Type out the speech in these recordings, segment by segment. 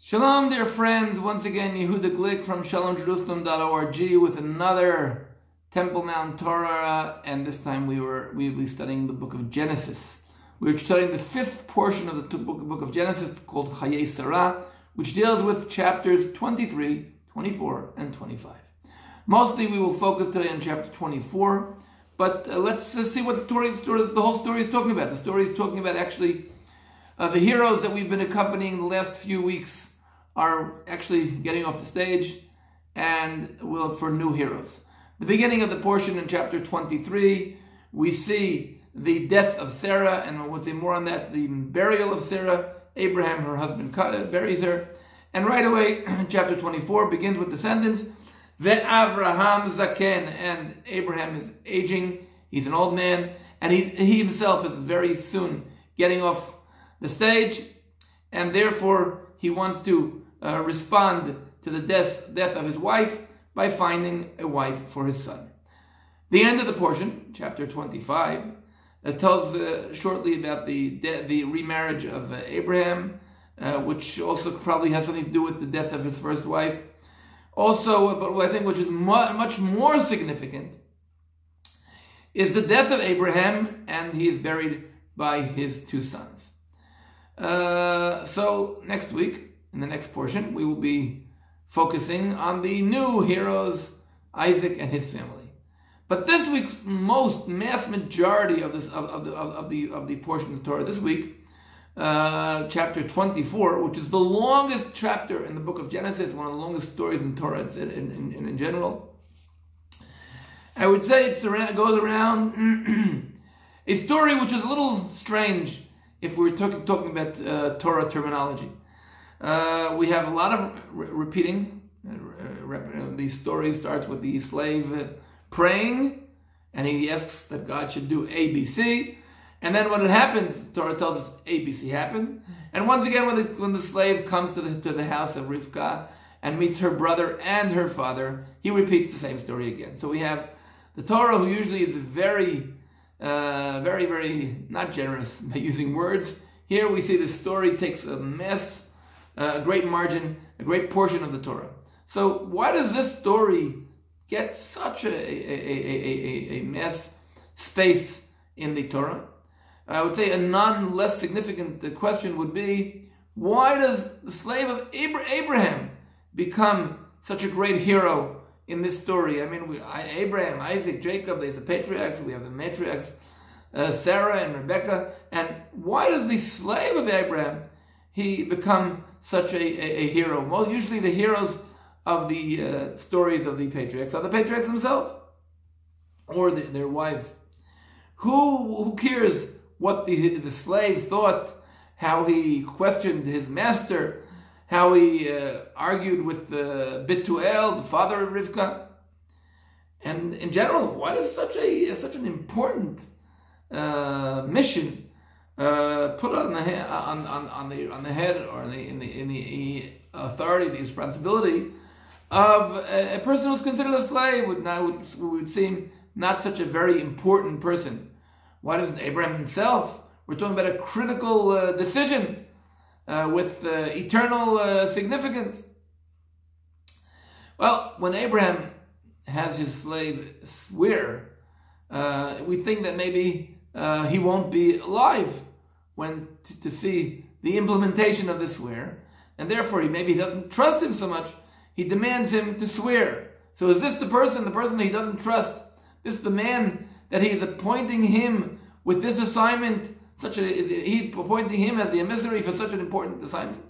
Shalom, dear friends. Once again, Yehudah Glick from shalomjerusalem.org with another Temple Mount Torah, and this time we'll be studying the book of Genesis. We're studying the fifth portion of the book of Genesis called Chayei Sarah, which deals with chapters 23, 24, and 25. Mostly we will focus today on chapter 24, but let's see what the whole story is talking about. The story is talking about actually the heroes that we've been accompanying the last few weeks are actually getting off the stage, and we'll look for new heroes. The beginning of the portion in chapter 23, we see the death of Sarah, and we'll say more on that, the burial of Sarah. Abraham, her husband, buries her. And right away, chapter 24 begins with the sentence, Ve'avraham zaken, and Abraham is aging, he's an old man, and he himself is very soon getting off the stage, and therefore he wants to respond to the death of his wife by finding a wife for his son. The end of the portion, chapter 25, tells shortly about the remarriage of Abraham, which also probably has something to do with the death of his first wife. Also, but I think which is much more significant is the death of Abraham, and he is buried by his two sons. So next week, in the next portion, we will be focusing on the new heroes, Isaac and his family. But this week's mass majority of the portion of the Torah this week, chapter 24, which is the longest chapter in the book of Genesis, one of the longest stories in Torah in general. I would say it goes around a story which is a little strange if we were talking about Torah terminology. We have a lot of repeating. The story starts with the slave praying, and he asks that God should do A, B, C. And then when it happens, the Torah tells us A, B, C happened. And once again, when the slave comes to the house of Rivkah and meets her brother and her father, he repeats the same story again. So we have the Torah, who usually is very, very not generous by using words. Here we see the story takes a great margin, a great portion of the Torah. So why does this story get such a mass space in the Torah? I would say a less significant question would be, why does the slave of Abraham become such a great hero in this story? I mean, Abraham, Isaac, Jacob, there's the patriarchs, we have the matriarchs, Sarah and Rebecca, and why does the slave of Abraham, he become such a hero? Well, usually the heroes of the stories of the patriarchs are the patriarchs themselves, or their wives. Who cares what the slave thought, how he questioned his master, how he argued with Bituel, the father of Rivkah? And in general, why does such an important mission put on the head, or in the authority, the responsibility of a person who's considered a slave, would seem not such a very important person? Why doesn't Abraham himself? We're talking about a critical decision with eternal significance. Well, when Abraham has his slave swear, we think that maybe he won't be alive to see the implementation of the swear, and therefore maybe he doesn't trust him so much. He demands him to swear. So is this the person that he doesn't trust? This is the man that he is appointing him with this assignment. He's appointing him as the emissary for such an important assignment.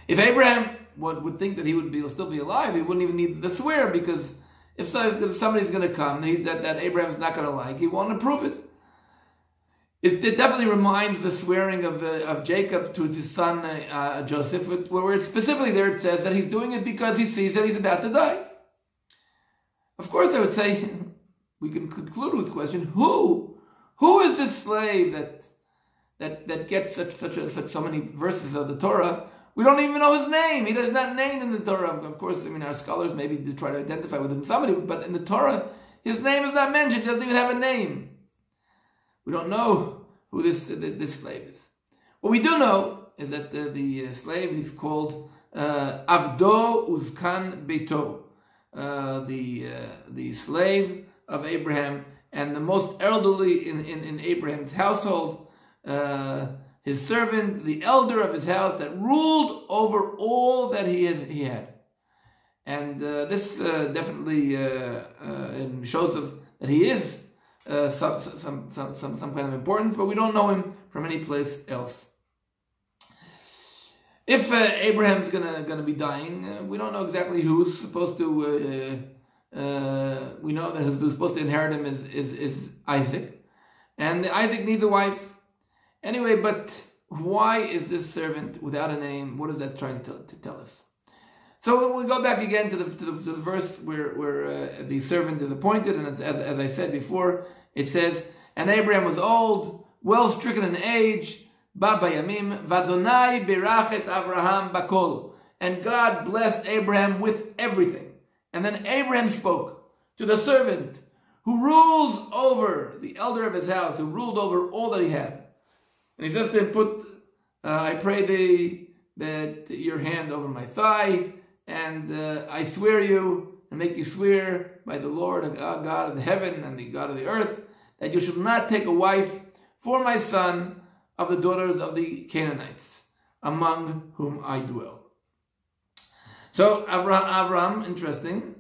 If Abraham would think that he would still be alive, he wouldn't even need the swear, because if somebody's going to come that Abraham's not going to like, he won't approve it. It definitely reminds the swearing of Jacob to his son Joseph, where specifically there it says that he's doing it because he sees that he's about to die. Of course, I would say we can conclude with the question: Who is this slave that gets so many verses of the Torah? We don't even know his name. He is not named in the Torah. Of course, I mean, our scholars maybe to try to identify with him somebody, but in the Torah, his name is not mentioned. He doesn't even have a name. We don't know who this slave is. What we do know is that the slave is called Avdo Uzkan Beito, the slave of Abraham and the most elderly in Abraham's household, his servant, the elder of his house that ruled over all that he had. And this definitely shows that he is some kind of importance, but we don't know him from any place else. If Abraham's gonna be dying, we don't know exactly who's supposed to. We know that who's supposed to inherit him is Isaac, and Isaac needs a wife. Anyway, but why is this servant without a name? What is that trying to tell us? So we go back again to the verse where the servant is appointed, and as I said before, it says, "And Abraham was old, well stricken in age, Baba Yamim, Vadonai Birachet Abraham Bakol." And God blessed Abraham with everything. And then Abraham spoke to the servant who rules over the elder of his house, who ruled over all that he had. And he says to him, I pray thee that your hand over my thigh, and I swear you, and make you swear by the Lord, God of the heaven and the God of the earth, that you shall not take a wife for my son of the daughters of the Canaanites, among whom I dwell. So Avram, interesting.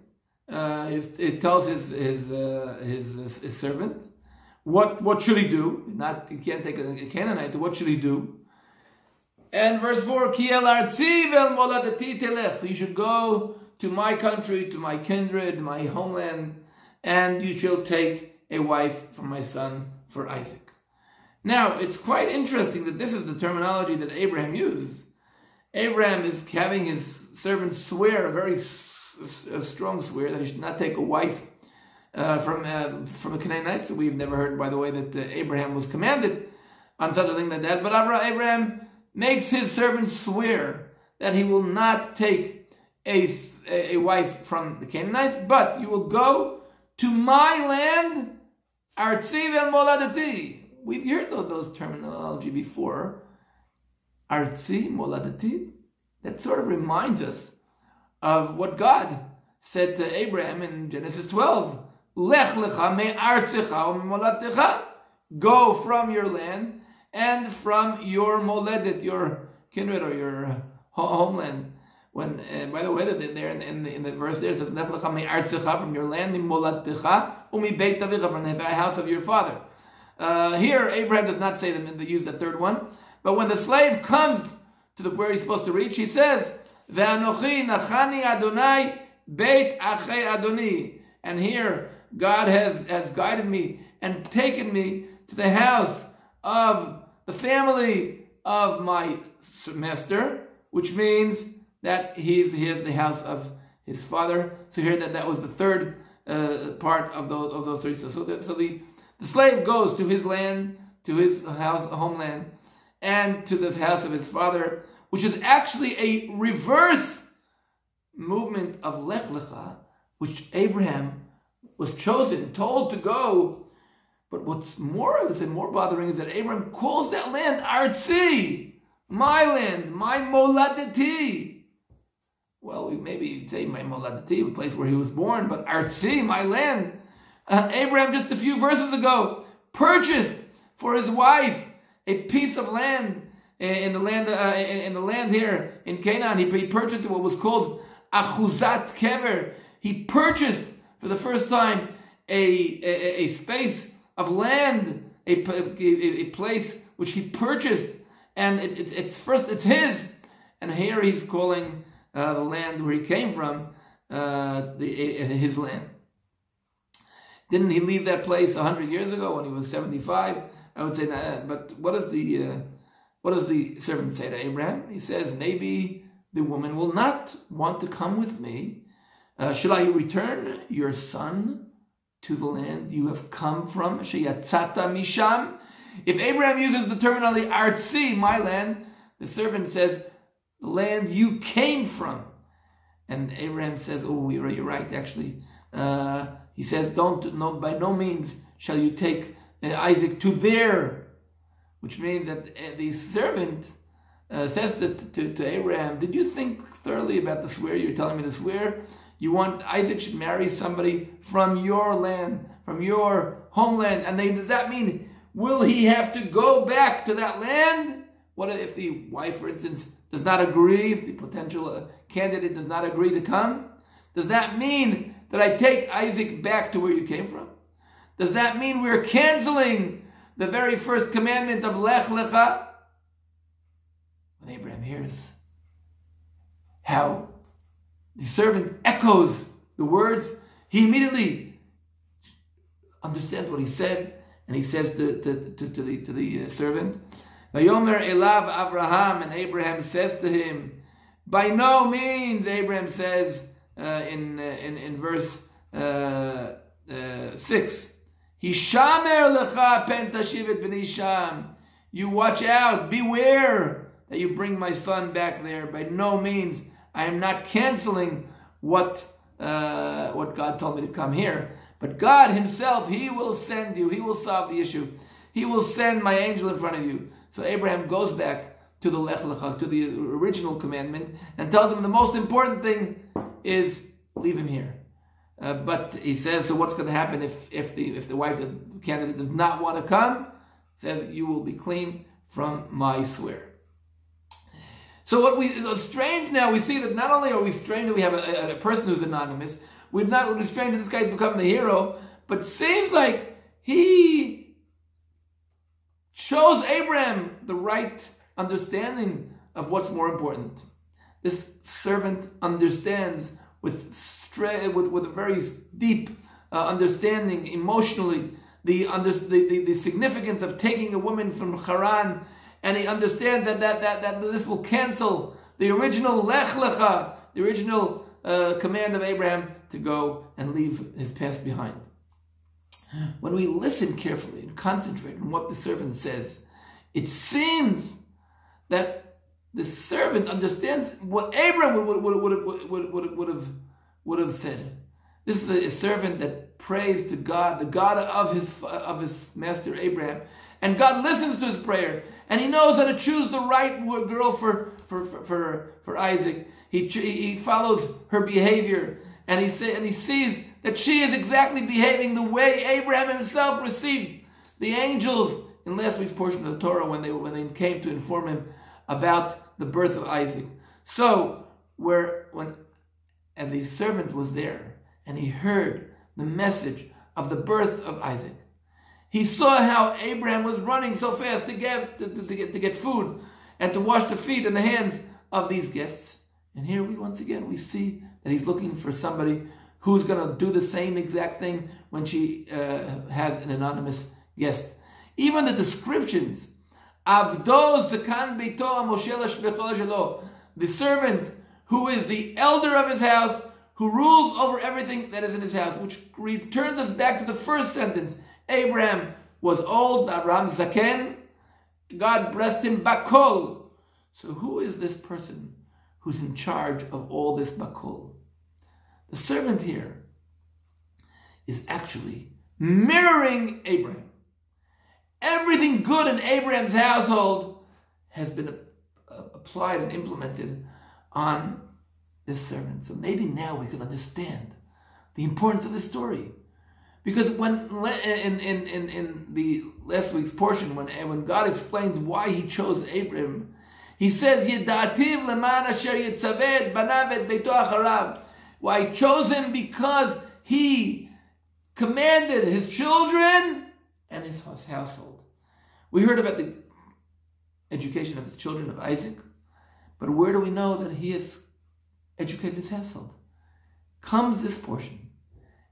It tells his servant what should he do. He can't take a Canaanite. What should he do? And verse 4: Ki el artzi vel moladati telech. You should go to my country, to my kindred, my homeland, and you shall take a wife for my son, for Isaac. Now, it's quite interesting that this is the terminology that Abraham used. Abraham is having his servant swear, a very strong swear, that he should not take a wife from the Canaanites. We've never heard, by the way, that Abraham was commanded on such a thing like that. But Abraham makes his servant swear that he will not take a wife from the Canaanites, but you will go to my land, Artzi vel Moladati. We've heard those terminology before. Artzi, Moladati. That sort of reminds us of what God said to Abraham in Genesis 12. Lech lecha me'artzecha u'moladecha. Go from your land and from your moledet, your kindred or your homeland. When, by the way, there in the verse there it says, Lech lecha me'artzecha, from your land, me'moladecha, u'mibeit avicha, from the house of your father. Here, Abraham does not say them, they use the third one. But when the slave comes to where he's supposed to reach, he says, Ve'anochi nachani Adonai beit achei Adoni. And here, God has guided me and taken me to the house of the family of my master, which means that he's the house of his father. So here that was the third part of those three. So the slave goes to his land, to his house, homeland, and to the house of his father, which is actually a reverse movement of Lech Lecha, which Abraham was told to go. But what's more, I would say, more bothering is that Abraham calls that land Artzi, my land, my Moladati. Well, we maybe say my Moladati, a place where he was born, but Artzi, my land. Abraham, just a few verses ago, purchased for his wife a piece of land in the land here in Canaan. He purchased what was called Achuzat Kever. He purchased for the first time a space of land, a place which he purchased, and it's his. And here he's calling the land where he came from his land. Didn't he leave that place 100 years ago when he was 75? I would say, but what does the servant say to Abraham? He says, maybe the woman will not want to come with me. Shall I return your son to the land you have come from? Sheyatzata misham. If Abraham uses the terminology Artzi, my land, the servant says, the land you came from. And Abraham says, oh, you're right, actually. He says, by no means shall you take Isaac to there, which means that the servant says to Abraham, did you think thoroughly about the swear you're telling me to swear? You want Isaac should marry somebody from your land, from your homeland. And does that mean, will he have to go back to that land? What if the wife, for instance, does not agree, if the potential candidate does not agree to come? Does that mean that I take Isaac back to where you came from? Does that mean we're canceling the very first commandment of Lech Lecha? When Abraham hears how the servant echoes the words, he immediately understands what he said, and he says to the servant, Vayomer Elav Avraham, and Abraham says to him, by no means, Abraham says in verse 6, Hishamer lecha pen tashivet b'nei sham. You watch out, beware that you bring my son back there. By no means, I am not canceling what God told me to come here. But God himself, he will send you. He will solve the issue. He will send my angel in front of you. So Abraham goes back to the Lech Lecha, to the original commandment, and tells him the most important thing is leave him here. But he says, so what's going to happen if the wife, the candidate, does not want to come? He says, you will be clean from my swear. So it's strange now, we see that not only are we strange that we have a person who's anonymous, we're strange that this guy's become the hero, but seems like he shows Abraham the right understanding of what's more important. This servant understands with a very deep understanding emotionally the significance of taking a woman from Haran, and he understands that this will cancel the original Lech Lecha, the original command of Abraham to go and leave his past behind. When we listen carefully and concentrate on what the servant says, it seems that the servant understands what Abraham would have said. This is a servant that prays to God, the God of his master Abraham, and God listens to his prayer, and he knows how to choose the right girl for Isaac. He follows her behavior, and he sees that she is exactly behaving the way Abraham himself received the angels in last week's portion of the Torah when they came to inform him about the birth of Isaac. So and the servant was there, and he heard the message of the birth of Isaac. He saw how Abraham was running so fast to get food and to wash the feet and the hands of these guests. And here once again we see that he's looking for somebody who's going to do the same exact thing when she has an anonymous guest. Even the descriptions, Avdo Zakan Beito Moshel Shbechol Shelo, the servant who is the elder of his house, who rules over everything that is in his house, which returns us back to the first sentence. Abraham was old, Abraham Zaken, God blessed him Bakol. So who is this person who's in charge of all this Bakol? The servant here is actually mirroring Abraham. Everything good in Abraham's household has been applied and implemented on this servant. So maybe now we can understand the importance of this story. Because when in the last week's portion, when God explains why he chose Abraham, he says, Yedativ leman asher yitzaved banav et beito acharav. Why he chose him? Because he commanded his children and his household. We heard about the education of the children of Isaac, but where do we know that he has educated his household? Comes this portion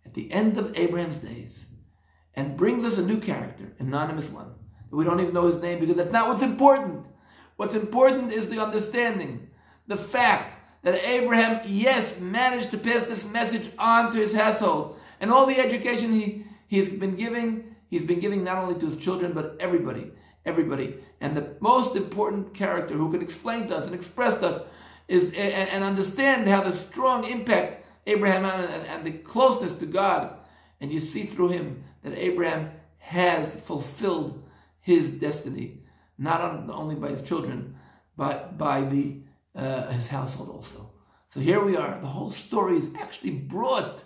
at the end of Abraham's days and brings us a new character, anonymous one. We don't even know his name because that's not what's important. What's important is the understanding, the fact that Abraham, yes, managed to pass this message on to his household. And all the education he's been giving not only to his children, but everybody. And the most important character who can explain to us and express to us is and understand how the strong impact Abraham and the closeness to God. And you see through him that Abraham has fulfilled his destiny, not only by his children, by his household also. So here we are. The whole story is actually brought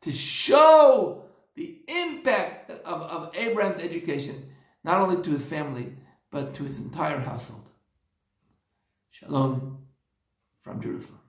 to show the impact of Abraham's education, not only to his family, but to his entire household. Shalom from Jerusalem.